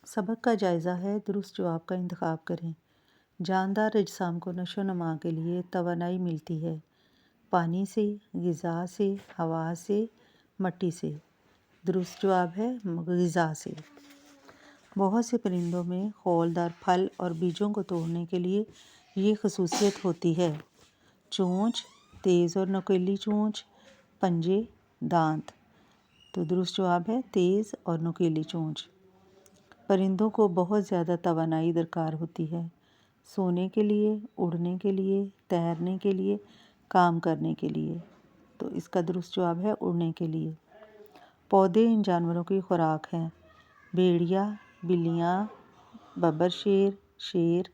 سبق کا جائزہ ہے، درست جواب کا انتخاب کریں۔ جاندار اجسام کو نشو و نما کے لیے توانائی ملتی ہے پانی سے، غذا سے، ہوا سے، مٹی سے۔ درست جواب ہے غذا سے۔ بہت سے پرندوں میں خولدار پھل اور بیجوں کو توڑنے کے لیے یہ خصوصیت ہوتی ہے: چونچ، تیز اور نوکیلی چونچ، پنجے، دانت۔ تو درست جواب ہے تیز اور نوکیلی چونچ۔ پرندوں کو بہت زیادہ توانائی درکار ہوتی ہے: سونے کے لیے، اڑنے کے لیے، تیرنے کے لیے، کام کرنے کے لیے۔ تو اس کا درست جواب ہے اڑنے کے لیے۔ پودے ان جانوروں کی خوراک ہیں: بھیڑیا، بلیاں، ببر شیر، شیر،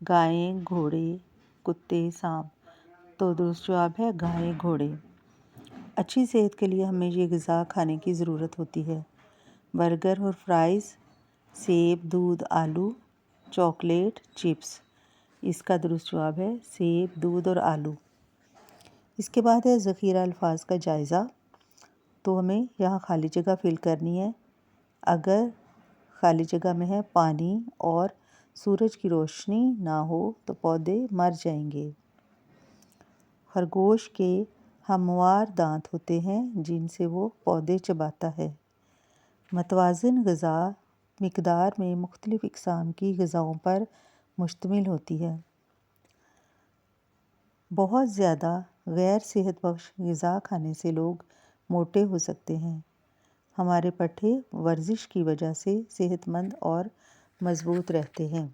گائیں، گھوڑے، کتے، سانپ۔ تو درست جواب ہے گائیں، گھوڑے۔ اچھی صحت کے لیے ہمیں یہ غذا کھانے کی ضرورت ہوتی ہے: برگر اور فرائز، سیب، دودھ، آلو، چاکلیٹ، چپس۔ اس کا درست جواب ہے سیب، دودھ اور آلو۔ اس کے بعد ہے ذخیرہ الفاظ کا جائزہ۔ تو ہمیں یہاں خالی جگہ فل کرنی ہے۔ اگر خالی جگہ میں ہے پانی اور سورج کی روشنی نہ ہو تو پودے مر جائیں گے۔ خرگوش کے ہموار دانت ہوتے ہیں جن سے وہ پودے چباتا ہے۔ متوازن غذا مقدار میں مختلف اقسام کی غذاؤں پر مشتمل ہوتی ہے۔ بہت زیادہ غیر صحت بخش غذا کھانے سے لوگ موٹے ہو سکتے ہیں۔ ہمارے پٹھے ورزش کی وجہ سے صحت مند اور مضبوط رہتے ہیں۔